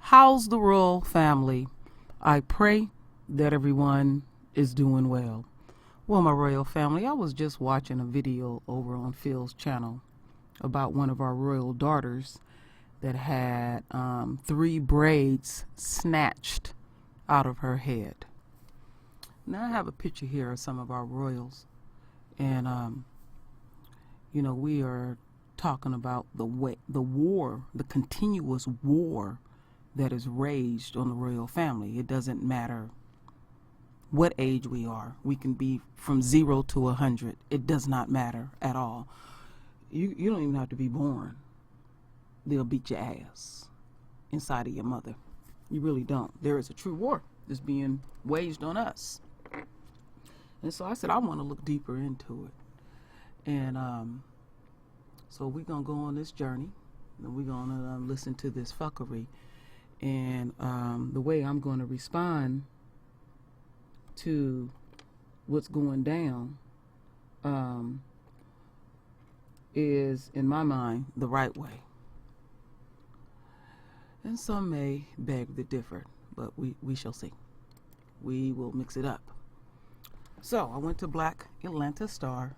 How's the royal family? I pray that everyone is doing well. Well, my royal family, I was just watching a video over on Phil's channel about one of our royal daughters that had 3 braids snatched out of her head. Now I have a picture here of some of our royals, and we are talking about the war, the continuous war that is raged on the royal family. It doesn't matter what age we are. We can be from 0 to 100. It does not matter at all. You don't even have to be born. They'll beat your ass inside of your mother. You really don't. There is a true war that's being waged on us. And so I said, I want to look deeper into it. And so we're going to go on this journey, and we're going to listen to this fuckery. And the way I'm going to respond to what's going down is, in my mind, the right way. And some may beg to differ, but we shall see. We will mix it up. So I went to Black Atlanta Star.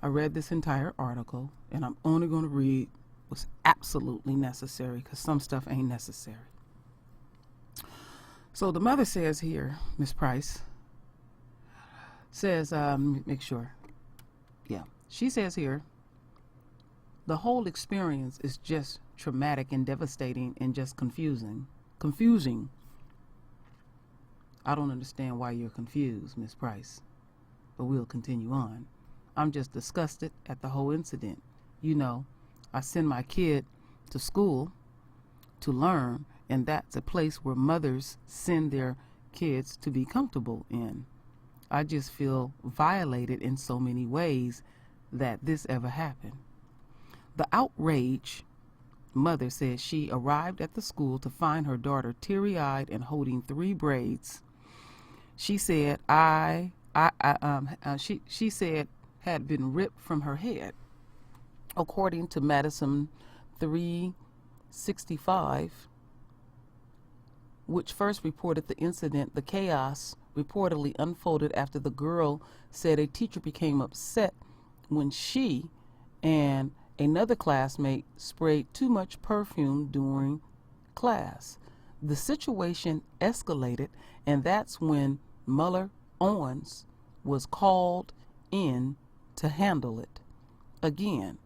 I read this entire article, and I'm only going to read what's absolutely necessary, because some stuff ain't necessary. So the mother says here, Miss Price says, make sure. Yeah, she says here, the whole experience is just traumatic and devastating and just confusing. I don't understand why you're confused, Miss Price, but we'll continue on. I'm just disgusted at the whole incident. You know, I send my kid to school to learn, and that's a place where mothers send their kids to be comfortable in. I just feel violated in so many ways that this ever happened. The outrage mother says she arrived at the school to find her daughter teary-eyed and holding 3 braids. She said she said had been ripped from her head. According to Madison 365, which first reported the incident, the chaos reportedly unfolded after the girl said a teacher became upset when she and another classmate sprayed too much perfume during class. The situation escalated, and that's when Muller Owens was called in to handle it. Again,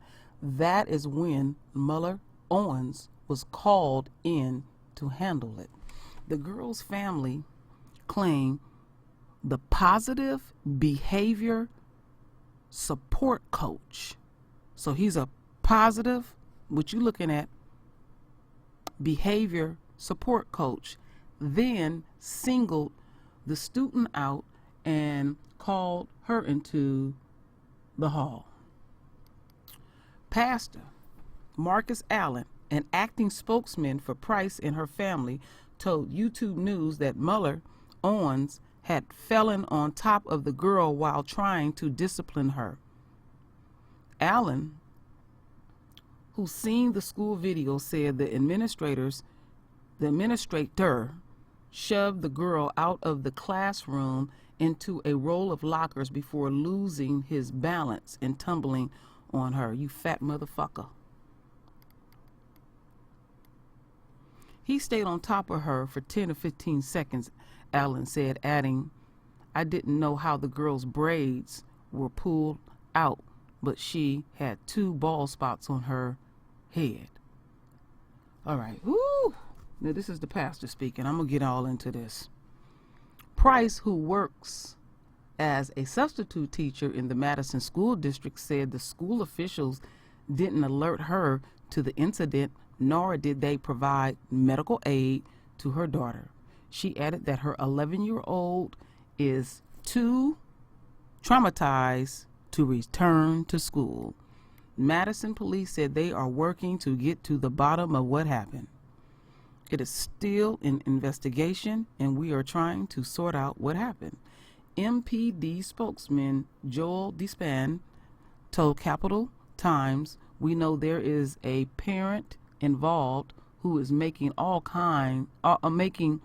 that is when Muller Owens was called in to handle it. The girl's family claimed the positive behavior support coach. So he's a positive, what you looking at, behavior support coach, then singled the student out and called her into the hall. Pastor Marcus Allen, an acting spokesman for Price and her family, told YouTube News that Muller Owens had fallen on top of the girl while trying to discipline her. Allen, who seen the school video, said the administrator shoved the girl out of the classroom into a row of lockers before losing his balance and tumbling on her. You fat motherfucker. He stayed on top of her for 10 or 15 seconds, Allen said, adding, I didn't know how the girl's braids were pulled out, but she had 2 bald spots on her head. All right. Woo! Now, this is the pastor speaking. I'm going to get all into this. Price, who works as a substitute teacher in the Madison School District, said the school officials didn't alert her to the incident, nor did they provide medical aid to her daughter. She added that her 11-year-old is too traumatized to return to school. Madison police said they are working to get to the bottom of what happened. It is still an investigation, and we are trying to sort out what happened. MPD spokesman Joel Despan told Capital Times, we know there is a parent involved who is making making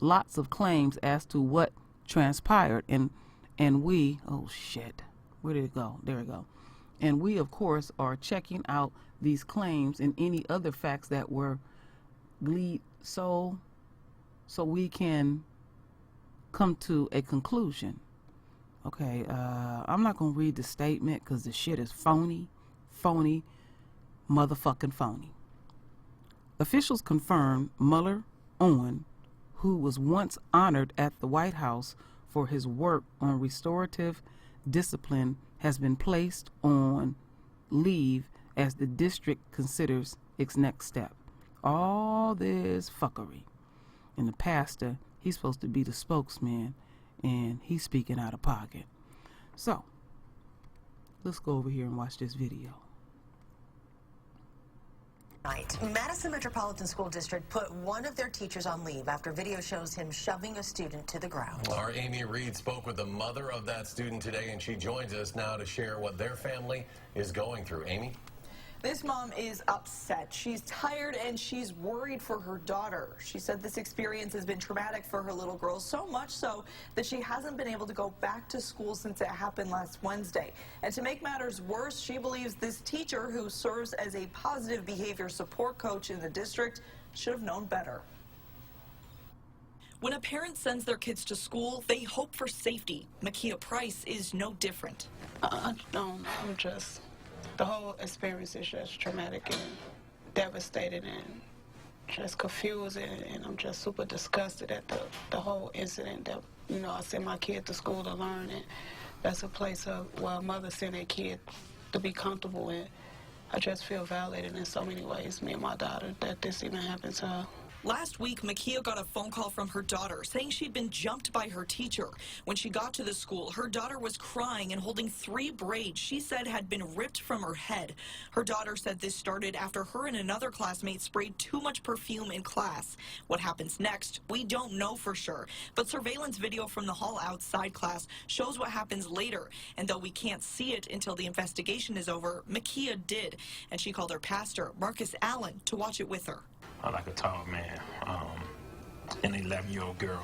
lots of claims as to what transpired, and we, oh shit, where did it go? There it go. And we, of course, are checking out these claims and any other facts that were lead so we can come to a conclusion. Okay, I'm not gonna read the statement because the shit is phony, motherfucking phony. Officials confirmed Mueller Owen, who was once honored at the White House for his work on restorative discipline, has been placed on leave as the district considers its next step. All this fuckery. And the pastor, he's supposed to be the spokesman, and he's speaking out of pocket. So, let's go over here and watch this video. Madison Metropolitan School District put one of their teachers on leave after video shows him shoving a student to the ground. Our Amy Reed spoke with the mother of that student today, and she joins us now to share what their family is going through. Amy? This mom is upset. She's tired and she's worried for her daughter. She said this experience has been traumatic for her little girl, so much so that she hasn't been able to go back to school since it happened last Wednesday. And to make matters worse, she believes this teacher, who serves as a positive behavior support coach in the district, should have known better. When a parent sends their kids to school, they hope for safety. Makia Price is no different. I don't know. The whole experience is just traumatic and devastating and just confusing, and I'm just super disgusted at the whole incident that, I sent my kid to school to learn, and that's a place where a mother sent a kid to be comfortable in. I just feel violated in so many ways, me and my daughter, that this even happened to her. Last week, Makia got a phone call from her daughter saying she'd been jumped by her teacher. When she got to the school, her daughter was crying and holding 3 braids she said had been ripped from her head. Her daughter said this started after her and another classmate sprayed too much perfume in class. What happens next, we don't know for sure, but surveillance video from the hall outside class shows what happens later. And though we can't see it until the investigation is over, Makia did, and she called her pastor, Marcus Allen, to watch it with her. Like a tall man, an 11-year-old girl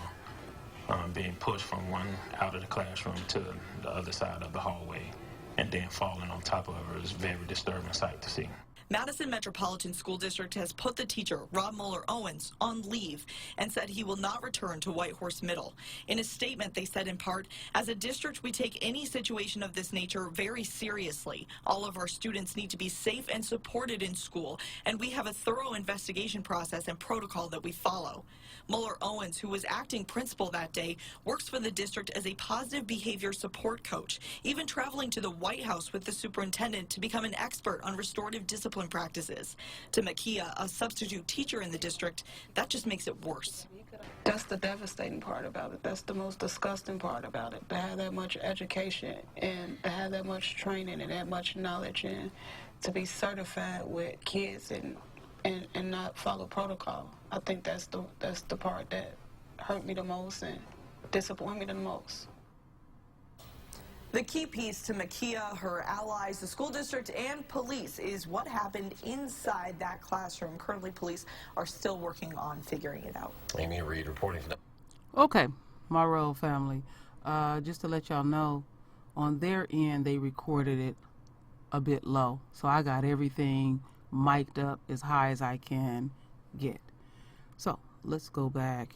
being pushed from one out of the classroom to the other side of the hallway and then falling on top of her is a very disturbing sight to see. Madison Metropolitan School District has put the teacher, Rob Mueller Owens, on leave and said he will not return to Whitehorse Middle. In a statement, they said in part, as a district, we take any situation of this nature very seriously. All of our students need to be safe and supported in school, and we have a thorough investigation process and protocol that we follow. Mueller Owens, who was acting principal that day, works for the district as a positive behavior support coach, even traveling to the White House with the superintendent to become an expert on restorative discipline practices. To Makia, a substitute teacher in the district, that just makes it worse. That's the devastating part about it. That's the most disgusting part about it. To have that much education and to have that much training and that much knowledge and to be certified with kids and not follow protocol. I think that's the part that hurt me the most and disappointed me the most. The key piece to Makia, her allies, the school district, and police is what happened inside that classroom. Currently, police are still working on figuring it out. Amy Reed reporting from Okay, my royal family. Just to let y'all know, on their end, they recorded it a bit low. So I got everything mic'd up as high as I can get. So let's go back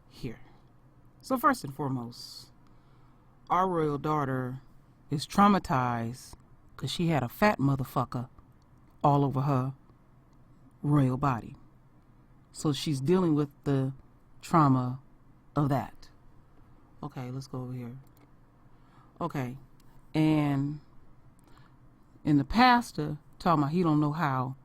here. So first and foremost, our royal daughter is traumatized because she had a fat motherfucker all over her royal body. So she's dealing with the trauma of that. Okay, let's go over here. Okay, and the pastor talking about he don't know how.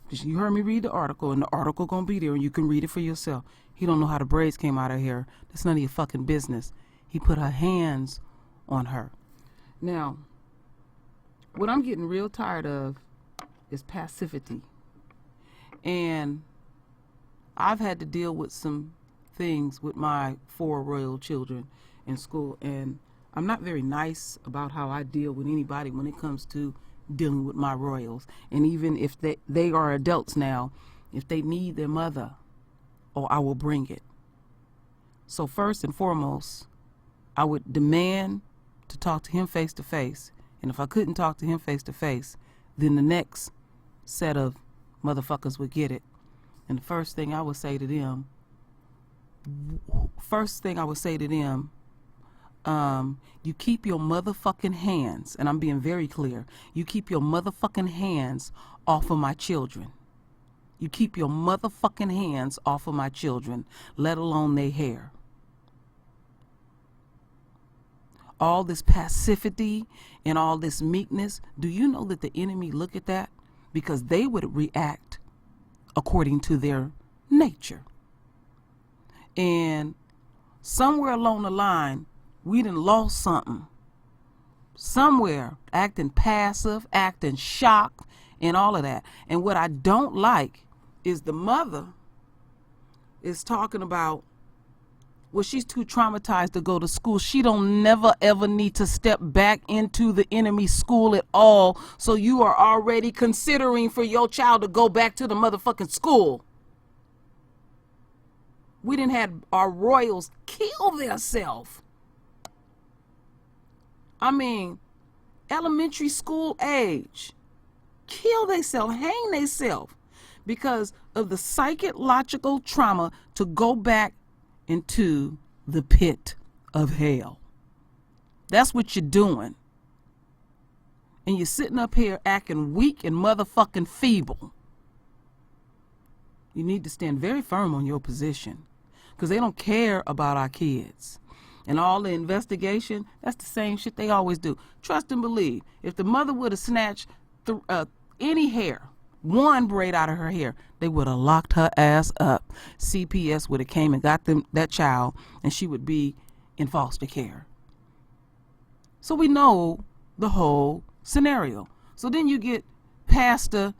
You heard me read the article, and the article gonna be there, and you can read it for yourself. He don't know how the braids came out of here. That's none of your fucking business. He put her hands on her. Now, what I'm getting real tired of is passivity. And I've had to deal with some things with my 4 royal children in school, and I'm not very nice about how I deal with anybody when it comes to dealing with my royals. And even if they are adults now, if they need their mother, or I will bring it. So first and foremost, I would demand to talk to him face to face. And if I couldn't talk to him face to face, then the next set of motherfuckers would get it. And the first thing I would say to them, you keep your motherfucking hands, and I'm being very clear, you keep your motherfucking hands off of my children. You keep your motherfucking hands off of my children, let alone their hair. All this passivity and all this meekness, do you know that the enemy look at that? Because they would react according to their nature. And somewhere along the line, we done lost something. Somewhere, acting passive, acting shocked, and all of that. And what I don't like is the mother is talking about, well, she's too traumatized to go to school. She don't never ever need to step back into the enemy school at all. So you are already considering for your child to go back to the motherfucking school. We didn't have our royals kill themselves. I mean, elementary school age, kill themselves, hang themselves because of the psychological trauma to go back into the pit of hell. That's what you're doing. And you're sitting up here acting weak and motherfucking feeble. You need to stand very firm on your position because they don't care about our kids. And all the investigation, that's the same shit they always do. Trust and believe. If the mother would have snatched any hair, one braid out of her hair, they would have locked her ass up. CPS would have came and got that child, and she would be in foster care. So we know the whole scenario. So then you get Pastor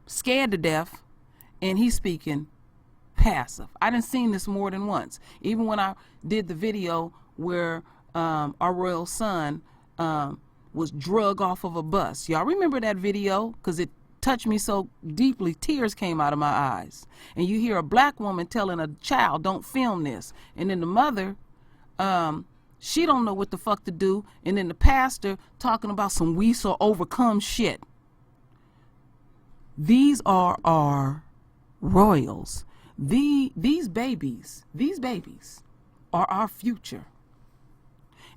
scared to death, and he's speaking passive. I done seen this more than once. Even when I did the video where our royal son was drug off of a bus. Y'all remember that video? Because it touched me so deeply, tears came out of my eyes. And you hear a black woman telling a child, don't film this. And then the mother, she don't know what the fuck to do. And then the pastor talking about some we shall overcome shit. These are our royals. These babies are our future.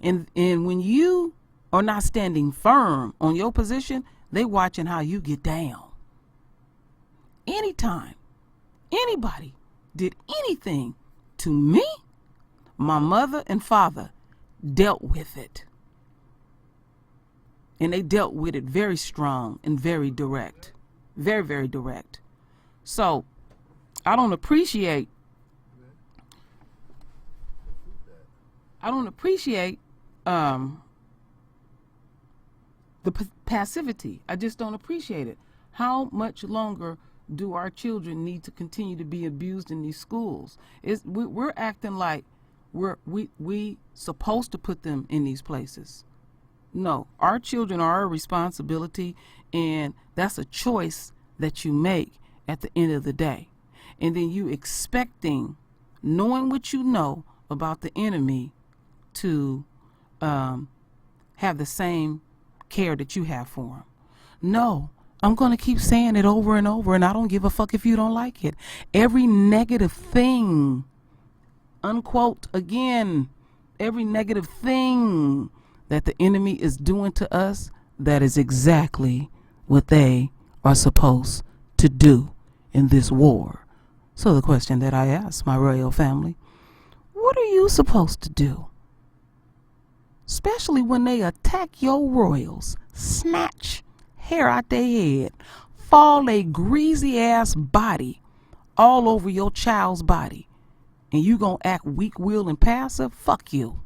And when you are not standing firm on your position, they watching how you get down. Anytime anybody did anything to me, my mother and father dealt with it. And they dealt with it very strong and very direct. Very, very direct. So I don't appreciate the passivity. I just don't appreciate it. How much longer do our children need to continue to be abused in these schools? We're acting like we supposed to put them in these places. No, our children are our responsibility, and that's a choice that you make at the end of the day. And then you expecting, knowing what you know about the enemy, to have the same care that you have for them. No, I'm going to keep saying it over and over, and I don't give a fuck if you don't like it. Every negative thing, unquote, again, every negative thing that the enemy is doing to us, that is exactly what they are supposed to do in this war. So the question that I ask my royal family, what are you supposed to do? Especially when they attack your royals, snatch hair out their head, fall a greasy ass body all over your child's body, and you gonna act weak-willed and passive? Fuck you.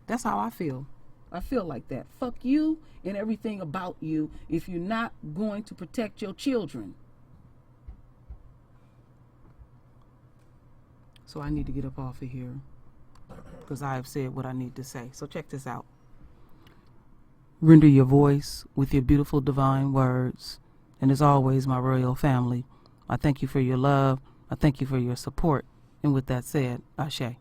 That's how I feel. I feel like that. Fuck you and everything about you if you're not going to protect your children. So I need to get up off of here because I have said what I need to say. So check this out. Render your voice with your beautiful divine words And as always, my royal family, I thank you for your love. I thank you for your support. And with that said, Ashe.